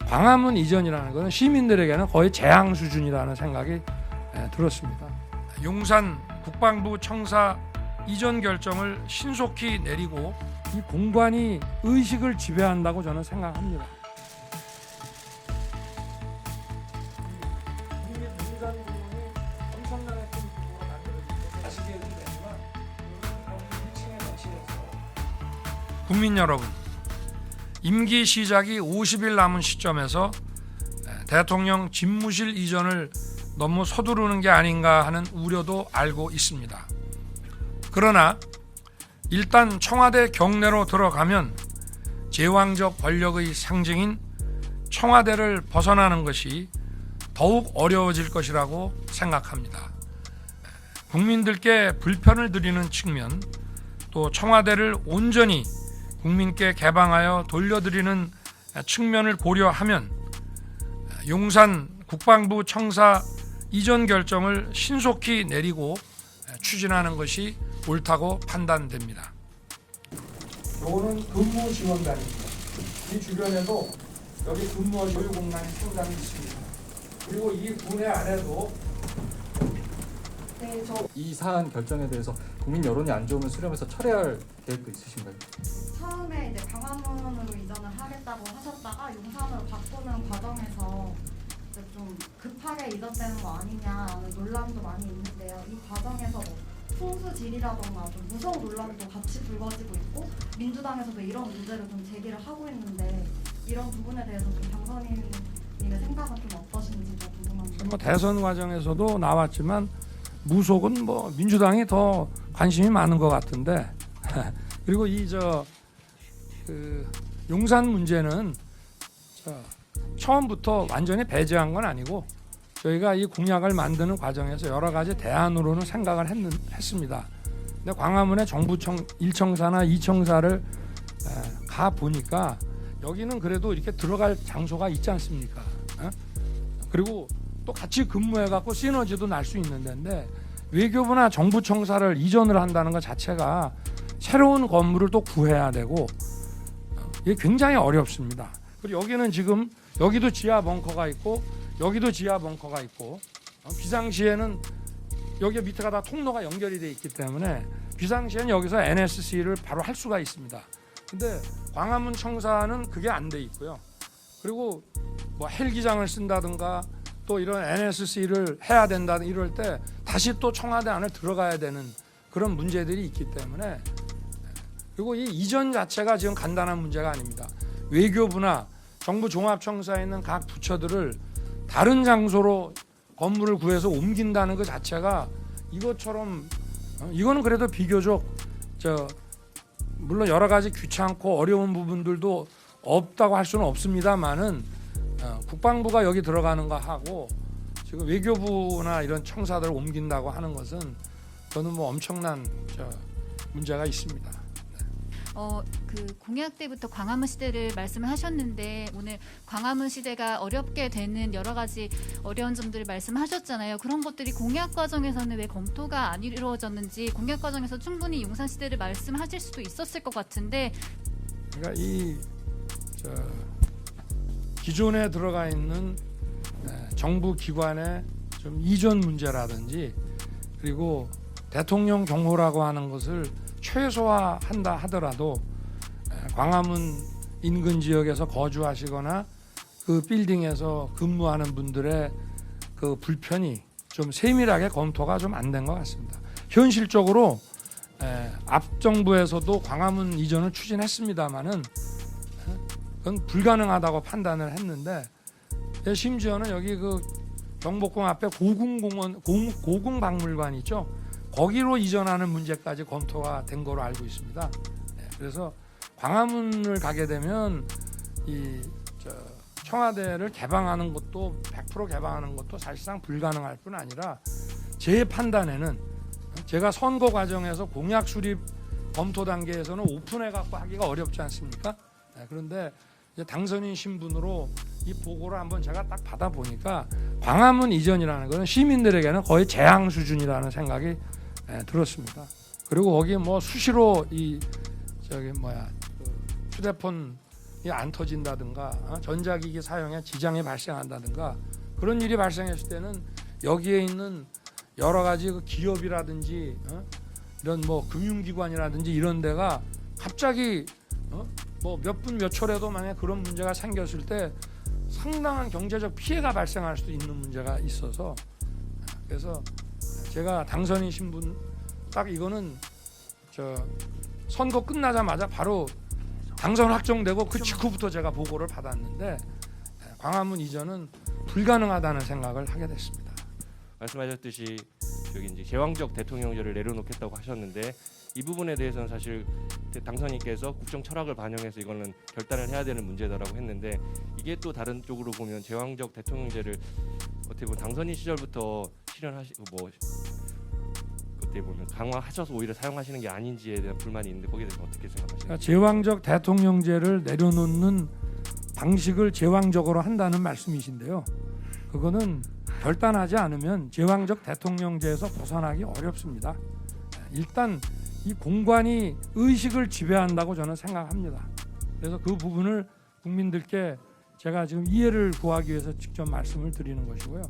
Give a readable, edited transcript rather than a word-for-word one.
광화문 이전이라는 것은 시민들에게는 거의 재앙 수준이라는 생각이 들었습니다. 용산 국방부 청사 이전 결정을 신속히 내리고 이 공간이 의식을 지배한다고 저는 생각합니다. 국민 여러분, 임기 시작이 50일 남은 시점에서 대통령 집무실 이전을 너무 서두르는 게 아닌가 하는 우려도 알고 있습니다. 그러나 일단 청와대 경내로 들어가면 제왕적 권력의 상징인 청와대를 벗어나는 것이 더욱 어려워질 것이라고 생각합니다. 국민들께 불편을 드리는 측면, 또 청와대를 온전히 국민께 개방하여 돌려드리는 측면을 고려하면 용산 국방부 청사 이전 결정을 신속히 내리고 추진하는 것이 옳다고 판단됩니다. 이거는 근무 지원단입니다. 이 주변에도 여기 근무 조율 공간이 상당히 있습니다. 그리고 이 군의 안에도 이 사안 결정에 대해서 국민 여론이 안 좋으면 수렴해서 철회할 계획도 있으신가요? 처음에 이제 광화문으로 이전을 하겠다고 하셨다가 용산으로 바꾸는 과정에서 이제 좀 급하게 이전되는 거 아니냐는 논란도 많이 있는데요. 이 과정에서 뭐 풍수질이라던가 좀 무서운 논란도 같이 불거지고 있고 민주당에서도 이런 문제를 좀 제기를 하고 있는데 이런 부분에 대해서 좀 당선인님의 생각은 좀 어떠신지 좀 궁금합니다. 뭐 대선 과정에서도 나왔지만 무속은 뭐 민주당이 더 관심이 많은 것 같은데 그리고 용산 문제는 처음부터 완전히 배제한 건 아니고 저희가 이 공약을 만드는 과정에서 여러 가지 대안으로는 생각을 했습니다. 근데 광화문의 정부청 1청사나 2청사를 가 보니까 여기는 그래도 이렇게 들어갈 장소가 있지 않습니까? 그리고 또 같이 근무해갖고 시너지도 날 수 있는 데인데 외교부나 정부청사를 이전을 한다는 것 자체가 새로운 건물을 또 구해야 되고 이게 굉장히 어렵습니다. 그리고 여기는 지금 여기도 지하 벙커가 있고 여기도 지하 벙커가 있고 비상시에는 여기 밑에가 다 통로가 연결이 돼 있기 때문에 비상시에는 여기서 NSC를 바로 할 수가 있습니다. 근데 광화문 청사는 그게 안 돼 있고요. 그리고 뭐 헬기장을 쓴다든가 또 이런 NSC를 해야 된다 이럴 때 다시 또 청와대 안에 들어가야 되는 그런 문제들이 있기 때문에 그리고 이 이전 자체가 지금 간단한 문제가 아닙니다. 외교부나 정부 종합청사에 있는 각 부처들을 다른 장소로 건물을 구해서 옮긴다는 것 자체가 이것처럼 이거는 그래도 비교적 물론 여러 가지 귀찮고 어려운 부분들도 없다고 할 수는 없습니다만은 국방부가 여기 들어가는 거 하고 지금 외교부나 이런 청사들을 옮긴다고 하는 것은 저는 뭐 엄청난 문제가 있습니다. 그 공약 때부터 광화문 시대를 말씀을 하셨는데 오늘 광화문 시대가 어렵게 되는 여러 가지 어려운 점들을 말씀하셨잖아요. 그런 것들이 공약 과정에서는 왜 검토가 안 이루어졌는지 공약 과정에서 충분히 용산 시대를 말씀하실 수도 있었을 것 같은데 그러니까 기존에 들어가 있는 정부 기관의 좀 이전 문제라든지 그리고 대통령 경호라고 하는 것을 최소화한다 하더라도 광화문 인근 지역에서 거주하시거나 그 빌딩에서 근무하는 분들의 그 불편이 좀 세밀하게 검토가 좀 안 된 것 같습니다. 현실적으로 앞 정부에서도 광화문 이전을 추진했습니다마는 그건 불가능하다고 판단을 했는데 심지어는 여기 그 경복궁 앞에 고궁박물관 있죠. 거기로 이전하는 문제까지 검토가 된 거로 알고 있습니다. 그래서 광화문을 가게 되면 이 청와대를 개방하는 것도 100% 개방하는 것도 사실상 불가능할 뿐 아니라 제 판단에는 제가 선거 과정에서 공약 수립 검토 단계에서는 오픈해 갖고 하기가 어렵지 않습니까? 그런데 이제 당선인 신분으로 이 보고를 한번 제가 딱 받아 보니까 광화문 이전이라는 것은 시민들에게는 거의 재앙 수준이라는 생각이 들었습니다. 그리고 거기 뭐 수시로 휴대폰이 안 터진다든가 전자기기 사용에 지장이 발생한다든가 그런 일이 발생했을 때는 여기에 있는 여러 가지 그 기업이라든지 이런 뭐 금융기관이라든지 이런 데가 갑자기 뭐 몇 분 몇 초라도 만약 그런 문제가 생겼을 때 상당한 경제적 피해가 발생할 수도 있는 문제가 있어서 그래서 제가 당선이신 분 딱 이거는 저 선거 끝나자마자 바로 당선 확정되고 그 직후부터 제가 보고를 받았는데 광화문 이전은 불가능하다는 생각을 하게 됐습니다. 말씀하셨듯이 저기 이제 제왕적 대통령제를 내려놓겠다고 하셨는데 이 부분에 대해서는 사실 당선인께서 국정 철학을 반영해서 이거는 결단을 해야 되는 문제다라고 했는데 이게 또 다른 쪽으로 보면 제왕적 대통령제를 어떻게 보면 당선인 시절부터 실현하시고 뭐 어떻게 보면 강화하셔서 오히려 사용하시는 게 아닌지에 대한 불만이 있는데 거기에 대해서 어떻게 생각하시나요? 그러니까 제왕적 대통령제를 내려놓는 방식을 제왕적으로 한다는 말씀이신데요. 그거는 결단하지 않으면 제왕적 대통령제에서 벗어나기 어렵습니다. 일단 이 공관이 의식을 지배한다고 저는 생각합니다. 그래서 그 부분을 국민들께 제가 지금 이해를 구하기 위해서 직접 말씀을 드리는 것이고요.